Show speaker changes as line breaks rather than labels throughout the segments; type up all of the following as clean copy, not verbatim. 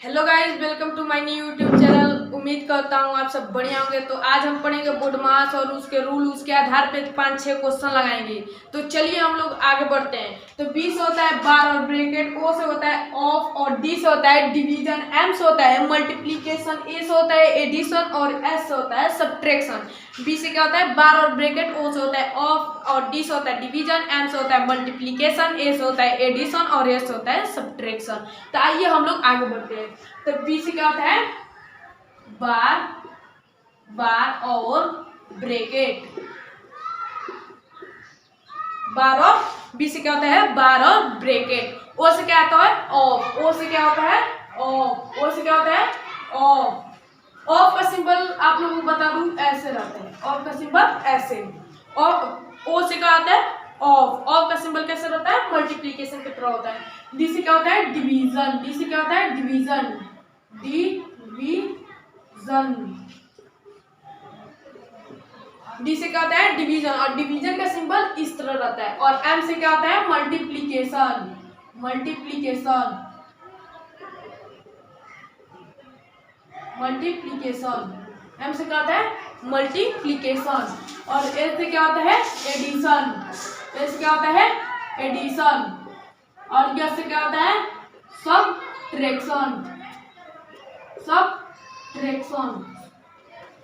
Hello guys, welcome to my new YouTube channel. उम्मीद करता हूँ आप सब बढ़िया होंगे। तो आज हम पढ़ेंगे बोडमास और उसके रूल, उसके आधार पे 5-6 क्वेश्चन लगाएंगे। तो चलिए हम लोग आगे बढ़ते हैं। तो बी से होता है बार और ब्रैकेट, ओ से होता है ऑफ और डी से होता है डिवीजन, एम से होता है मल्टीप्लीकेशन, ए से होता है एडिशन और एस से होता है सब्ट्रैक्शन। बी से क्या होता है बार और ब्रैकेट, ओ से होता है ऑफ और डी से होता है डिवीजन, एम से होता है मल्टीप्लीकेशन, ए से होता है एडिशन और एस से होता है सब्ट्रैक्शन। तो आइए हम लोग आगे बढ़ते हैं। तो बी से क्या होता है बार और ब्रैकेट, बार और बी से क्या होता है बार और ब्रैकेट। ओ से क्या आता है ऑफ, ओ से क्या होता है ऑफ, ओ से क्या होता है ऑफ। ऑफ का सिंबल आप लोगों को बता दूं ऐसे रहता है, ऑफ का सिंबल ऐसे। और ओ से क्या आता है ऑफ, ऑफ का सिंबल कैसे रहता है मल्टीप्लीकेशन की तरह होता है। डी से क्या होता है डिवीजन, डी से क्या होता है डिवीजन, डिवीजन, डी से क्या होता है डिवीजन और डिवीजन का सिंबल इस तरह रहता है। और एम से क्या होता है मल्टीप्लीकेशन, मल्टीप्लीकेशन, मल्टीप्लीकेशन, एम से क्या होता है मल्टीप्लीकेशन। और ए से क्या होता है एडिशन, ए से क्या होता है एडिशन। और यस से क्या होता है सब्ट्रैक्शन, सब्ट्रैक्शन।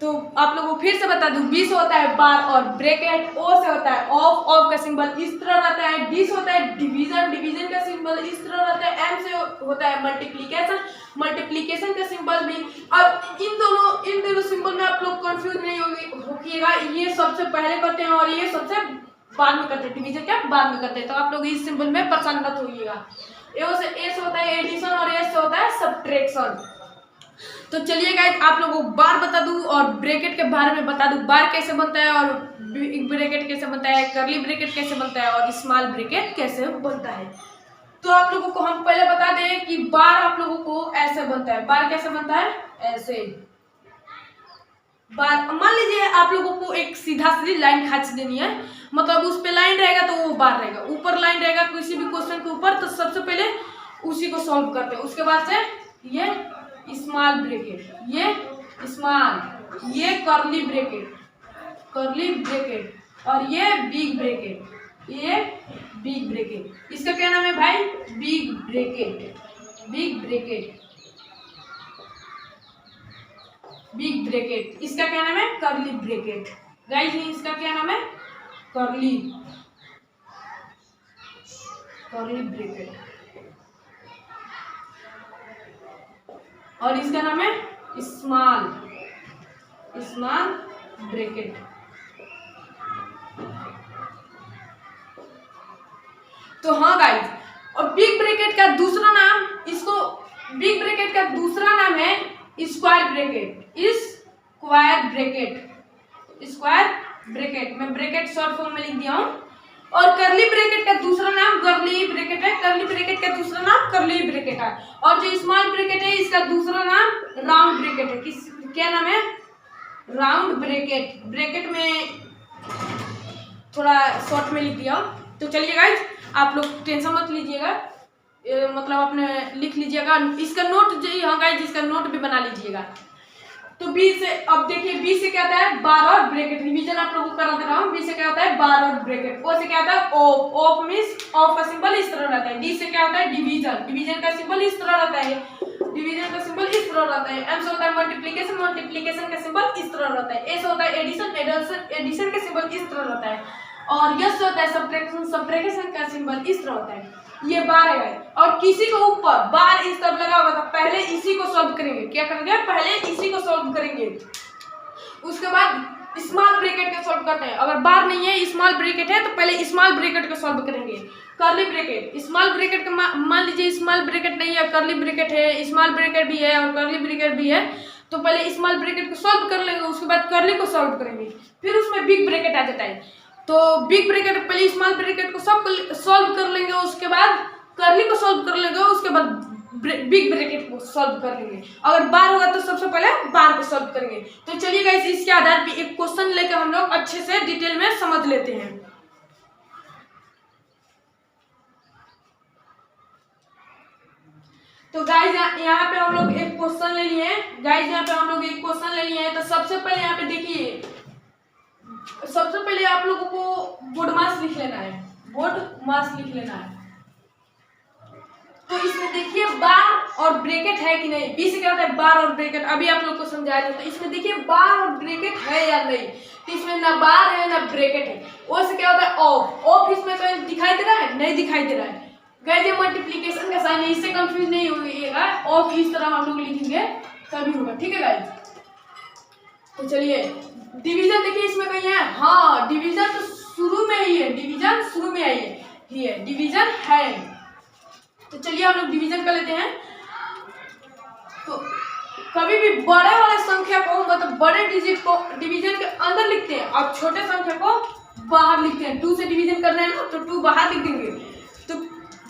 तो आप लोगों को फिर से बता दूं, बी से होता है बार और ब्रैकेट, ओ से होता है ऑफ, ऑफ का सिंबल इस तरह रहता है, डी से होता है डिवीजन, डिवीजन का सिंबल इस तरह रहता है, एम से होता है मल्टीप्लिकेशन, मल्टीप्लिकेशन का सिंबल भी। और इन दोनों सिंबल में आप लोग कंफ्यूज नहीं होइएगा, ये सबसे पहले करते हैं और ये सबसे बाद में करते हैं, डिवीजन क्या बाद में करते हैं। तो आप लोग इस सिंबल में परेशान मत होइएगा। ए से होता है एडिशन और एस से होता है सब्ट्रैक्शन। तो चलिए गाइस, आप लोगों को बार बता दूं और ब्रैकेट के बारे में बता दूं, बार कैसे बनता है और बिग ब्रैकेट कैसे बनता है, करली ब्रैकेट कैसे बनता है और स्मॉल ब्रैकेट कैसे बनता है। तो आप लोगों को हम पहले बता दें कि बार आप लोगों को ऐसे बनता है। बार कैसे बनता है ऐसे। बार मान लीजिए आप लोगों को एक सीधा सीधी लाइन खींच देनी है, मतलब उस पे लाइन रहेगा तो वो बार रहेगा, ऊपर लाइन रहेगा किसी भी क्वेश्चन के ऊपर, तो सबसे पहले उसी को सॉल्व करते हैं। उसके बाद से ये स्मॉल ब्रैकेट, ये स्मॉल, ये करली ब्रैकेट, करली ब्रैकेट और ये बिग ब्रैकेट, ये बिग ब्रैकेट। इसका क्या नाम है भाई big bracket, big bracket, big bracket. इसका क्या नाम है करली ब्रैकेट। गाइस इसका क्या नाम है करली, करली ब्रैकेट। और इसका नाम है स्मॉल, स्मॉल ब्रैकेट। तो हाँ गाइस, और बिग ब्रैकेट का दूसरा नाम, इसको बिग ब्रैकेट का दूसरा नाम है square bracket, square bracket, square bracket. मैं ब्रैकेट शॉर्ट फॉर्म में लिख दिया हूं। और करली ब्रैकेट का दूसरा नाम करली ब्रैकेट है, करली ब्रैकेट का दूसरा नाम करली ब्रैकेट है। और जो स्मॉल ब्रैकेट है इसका दूसरा नाम राउंड ब्रैकेट है। किस क्या नाम है राउंड ब्रैकेट। ब्रैकेट में थोड़ा शॉर्ट में लिख दिया। तो चलिए गाइस, आप लोग टेंशन मत लीजिएगा, मतलब अपने लिख लीजिएगा इसका नोट जो। हाँ गाइस, इसका नोट भी बना लीजिएगा। तो बी से अब देखिए, बी से क्या होता है बार और ब्रैकेट, रिवीजन आप लोगों को करा दे रहा हूँ। बी से क्या होता है बार और ब्रैकेट। ओ से क्या होता है ऑफ, ऑफ मींस ऑफ का सिंबल इस तरह रहता है। डी से क्या होता है डिवीजन, डिवीजन का सिंबल इस तरह रहता है, डिवीजन का सिंबल इस तरह रहता है। एम से होता है मल्टीप्लिकेशन, मल्टीप्लिकेशन का सिंबल इस तरह रहता है। ए से होता है एडिशन, एडिशन का सिंबल इस तरह रहता है। और यस होता है सब्ट्रैक्शन, सब्ट्रैक्शन का सिंबल इस तरह होता है। ये बार है और किसी को ऊपर बार इस तरफ लगा हुआ था, पहले इसी को सॉल्व करेंगे। क्या करेंगे पहले इसी को सॉल्व करेंगे, उसके बाद स्मॉल ब्रैकेट का सॉल्व करते हैं। अगर बार नहीं है स्मॉल ब्रैकेट है तो पहले स्मॉल ब्रैकेट को सॉल्व करेंगे। करली ब्रैकेट, स्मॉल ब्रैकेट का मान लीजिए स्मॉल ब्रैकेट नहीं है, करली ब्रैकेट है, स्मॉल ब्रैकेट भी है और करली ब्रैकेट भी है। तो पहले स्मॉल ब्रैकेट को सॉल्व कर लेंगे, उसके बाद करली को सॉल्व करेंगे, फिर उसमें बिग ब्रैकेट आ जाता है। तो बिग ब्रैकेट पहले स्मॉल ब्रैकेट को सब सॉल्व कर लेंगे, उसके बाद करली को सॉल्व कर लेंगे, उसके बाद बिग ब्रैकेट को सॉल्व कर लेंगे। अगर बार होगा तो सबसे पहले बार को सॉल्व करेंगे। तो चलिए गाइस, इसके आधार पे एक क्वेश्चन लेकर हम लोग अच्छे से डिटेल में समझ लेते हैं। तो गाइज यहाँ पे हम लोग एक क्वेश्चन ले लिए हैं। गाइज यहाँ पे हम लोग एक क्वेश्चन ले लिए हैं। तो सबसे पहले यहाँ पे देखिए, सबसे पहले आप लोगों को बोर्ड मास लिख लेना है, बोर्ड मास लिख लेना है। तो इसमें देखिए बार और ब्रैकेट है कि नहीं, बी से क्या होता है बार और ब्रैकेट, अभी आप लोग को समझाया था। तो इसमें देखिए बार और ब्रैकेट है या नहीं, तो इसमें ना बार है ना ब्रैकेट है। वो से क्या होता है ऑफ, ऑफ इसमें कहीं दिखाई दे रहा है, नहीं दिखाई दे रहा है। गाइस ये मल्टीप्लिकेशन का साइन है, इससे कंफ्यूज नहीं होइएगा, ऑफ इस तरह हम लोग लिखेंगे तभी होगा, ठीक है गाइस। तो चलिए डिवीजन देखिए इसमें कहीं है, हाँ डिवीजन तो शुरू में ही है, डिवीजन शुरू में आई है, ये डिवीजन है। तो चलिए हम लोग डिवीजन कर लेते हैं। तो कभी भी बड़े वाले संख्या को मतलब बड़े डिजिट को डिवीजन के अंदर लिखते हैं और छोटे संख्या को बाहर लिखते हैं। 2 से डिवीजन करना है ना, तो 2 बाहर लिख देंगे। तो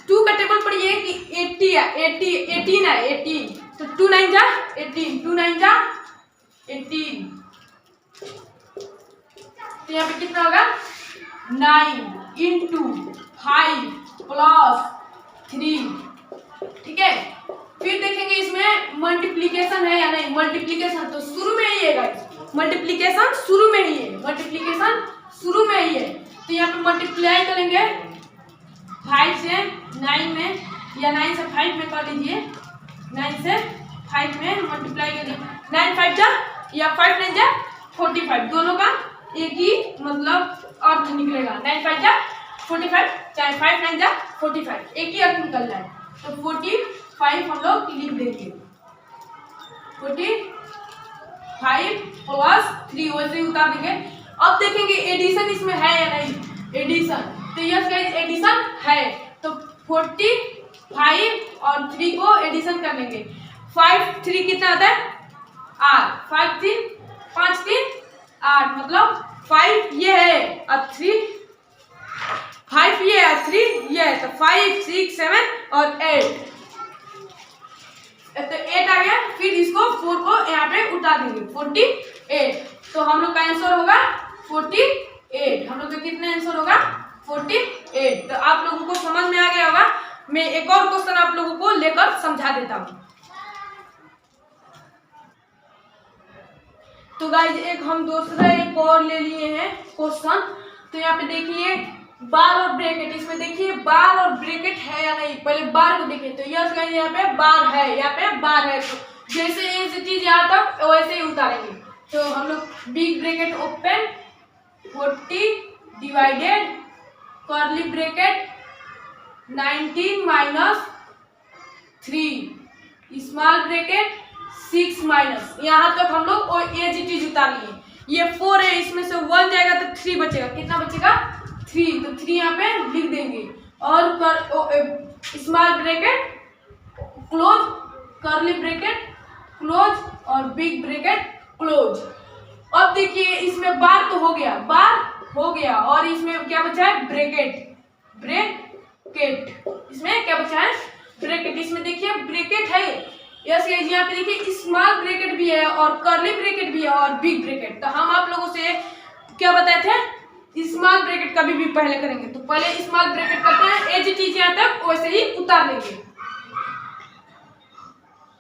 2 का टेबल पढ़िए कि 80 है, 18 है, 18। तो 2 9 जा 18, 2 9 जा 18। तो यहाँ पे कितना होगा 9 इंटू 5 प्लस 3, ठीक है। फिर देखेंगे इसमें मल्टीप्लिकेशन है या नहीं, मल्टीप्लिकेशन तो शुरू में ही है गाइस, मल्टीप्लिकेशन शुरू में ही है, मल्टीप्लिकेशन शुरू में ही है। तो यहाँ पे मल्टीप्लाई करेंगे 5 से 9 में या 9 से 5 में कर लीजिए, 9 से 5 में मल्टीप्लाई करिए, 9 5 जा या 5 9 जा 45, दोनों का एक ही मतलब अर्थ निकलेगा। 9 5 जा 45 चाहे 5 9 जा 45, एक ही अर्थ निकल जाए। तो 45 हम लोग लिख देंगे, 45 प्लस 3 वैसे ही उतार देंगे। अब देखेंगे एडिशन इसमें है या नहीं, एडिशन तो यस गाइस एडिशन है। तो 45 और 3 को एडिशन कर लेंगे। 5 3 कितना आता है 8, 5 3 5 3 8, मतलब 5 ये है और 3 5 ये है 3 ये है, तो 5 6 7 और 8, तो 8 आ गया। फिर इसको 4 को यहाँ पे उतार देंगे 48। तो हम लोग का आंसर होगा 48, हम लोग का कितना आंसर होगा 48। तो आप लोगों को समझ में आ गया होगा। मैं एक और क्वेश्चन आप लोगों को लेकर समझा देता हूँ। तो गाइज एक हम दूसरा एक और ले लिए हैं क्वेश्चन। तो यहाँ पे देखिए बार और ब्रैकेट, इसमें देखिए बार और ब्रैकेट है या नहीं, पहले बार को देखिए। तो यस गाइस यहाँ पे बार है, यहाँ पे बार है। तो जैसे ये चीज यहाँ तक वैसे ही उतारेंगे। तो हम लोग big bracket open 40 divided curly bracket 19 minus 3 small bracket 6 minus, यहाँ तक हम लोग ये चीज उतार लिए। ये 4 है, इसमें से 1 जाएगा तो 3 बचेगा, कितना बचेगा 3, तो 3 यहाँ पे लिख देंगे। और small bracket close curly bracket close और बिग ब्रैकेट क्लोज। अब देखिए इसमें बार तो हो गया, बार हो गया, और इसमें क्या बचा है ब्रैकेट, ब्रैकेट इसमें क्या बचा है ब्रैकेट। इसमें देखिए ब्रैकेट है, यस गाइस यहाँ पे देखिए स्मॉल ब्रैकेट भी है और कर्ली ब्रैकेट भी है और बिग ब्रैकेट। तो हम आप लोगों से क्या बताए थे, स्मॉल ब्रैकेट कभी भी पहले करेंगे। तो पहले स्मॉल ब्रैकेट करते हैं, एज इट इज यहाँ तक वैसे ही उतार लेंगे।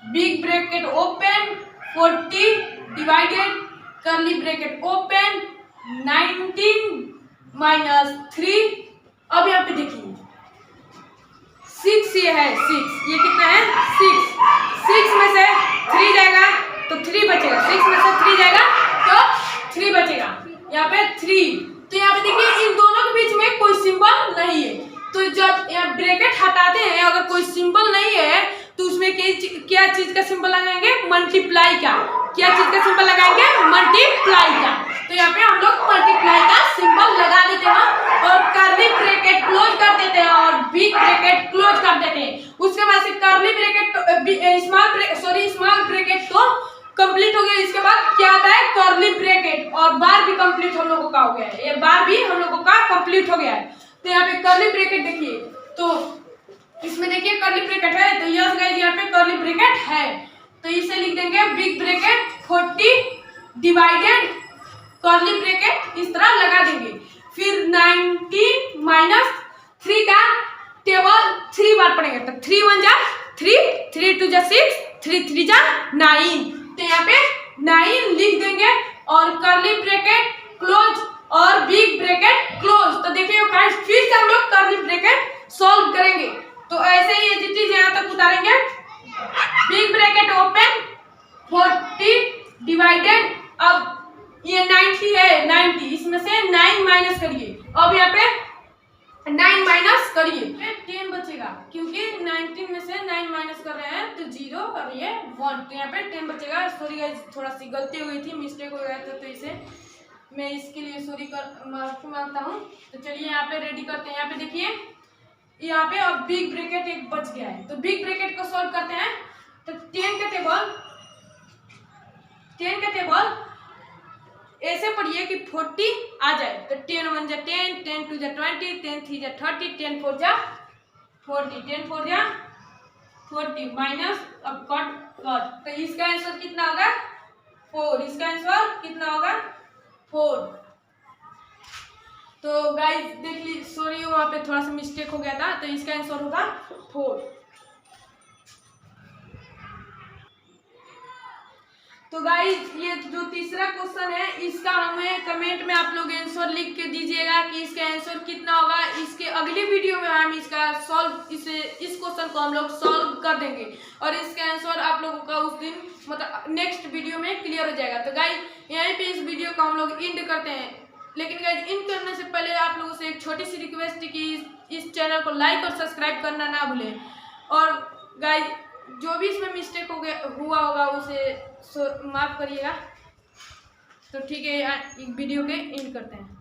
Big bracket open 40 divided curly bracket open 19 minus 3। अब यहाँ पे देखिए 6 ये है, 6 ये कितना है 6 में से 3 जाएगा तो 3 बचेगा, 6 में से 3 जाएगा तो 3 बचेगा, यहाँ पे 3। तो यहाँ पे देखिए इन दोनों के बीच में कोई सिंबल नहीं है। तो जब यहाँ ब्रैकेट हटाते हैं अगर कोई सिंबल नहीं है तो उसमें क्या चीज का सिंबल लगाएंगे, मल्टीप्लाई का। क्या चीज का सिंबल लगाएंगे, मल्टीप्लाई का। तो यहाँ पे हम लोग मल्टीप्लाई का सिंबल लगा देते हैं और कर्ली ब्रैकेट क्लोज कर देते हैं और बिग ब्रैकेट क्लोज कर देते हैं। उसके बाद से कर्ली ब्रैकेट स्मॉल ब्रैकेट तो कंप्लीट हो गया। इसके बाद क्या आता है कर्ली ब्रैकेट, और बार भी कंप्लीट हम लोगों का हो गया है, ये बार भी हम लोगों का कंप्लीट हो गया है। तो यहाँ पे कर्ली ब्रैकेट देखिए, तो इसमें देखिए कर्ली ब्रैकेट है, तो यस गाइस यहाँ पे कर्ली ब्रैकेट है। तो इसे लिख देंगे big bracket 40 divided curly bracket इस तरह लगा देंगे। फिर 19 माइनस 3 का टेबल 3 बार पढ़ेंगे, तो 3 1 जा 3, 3 2 जा 6, 3 3 जा 9। तो यहाँ पे 9 लिख देंगे और कर्ली ब्रैकेट क्लोज और बिग ब्रैकेट क्लोज। तो देखिए गाइस फिर से हम लोग कर्ली ब्रैकेट सॉल्व करेंगे। तो ऐसे ही ये चीज यहाँ तक उतारेंगे। बिग ब्रैकेट ओपन 40 डिवाइडेड, अब ये 90 है, 90 इसमें से 9 माइनस करिए। अब यहाँ पे 9 माइनस करिए, 10 बचेगा क्योंकि 19 में से 9 माइनस कर रहे हैं तो 0 और ये 1, तो यहाँ पे 10 बचेगा। सॉरी गाइस थोड़ा सी गलती हो गई थी, मिस्टेक हो गया था, तो इसे मैं इसके लिए सॉरी माफी मांगता हूँ। तो चलिए यहाँ पे रेडी करते हैं। यहाँ पे देखिए यहाँ पे अब बिग ब्रैकेट एक बच गया है, तो बिग ब्रैकेट को सॉल्व करते हैं। तो 10 का टेबल ऐसे पढ़िए कि 40 आ जाए। तो 10 1 जा 10, 10 2 जा 20, 10 3 जा 30, 10 4 जा 40, 10 4 जा 40 माइनस अब कट। तो इसका आंसर कितना होगा 4, इसका आंसर कितना होगा 4। तो गाइस देख ली, सॉरी वहाँ पे थोड़ा सा मिस्टेक हो गया था, तो इसका आंसर होगा 4। तो गाइस ये जो तीसरा क्वेश्चन है इसका हमें कमेंट में आप लोग आंसर लिख के दीजिएगा कि इसका आंसर कितना होगा। इसके अगली वीडियो में हम इसका इस क्वेश्चन को हम लोग सॉल्व कर देंगे और इसका आंसर आप लोगों का उस दिन मतलब नेक्स्ट वीडियो में क्लियर हो जाएगा। तो गाइस यहीं पे इस वीडियो को हम लोग एंड करते हैं, लेकिन गाइस एंड करने से पहले आप लोगों से एक छोटी सी रिक्वेस्ट है कि इस चैनल को लाइक और सब्सक्राइब करना ना भूलें। और गाइस जो भी इसमें मिस्टेक हुआ होगा उसे माफ करिएगा। तो ठीक है, वीडियो के एंड करते हैं।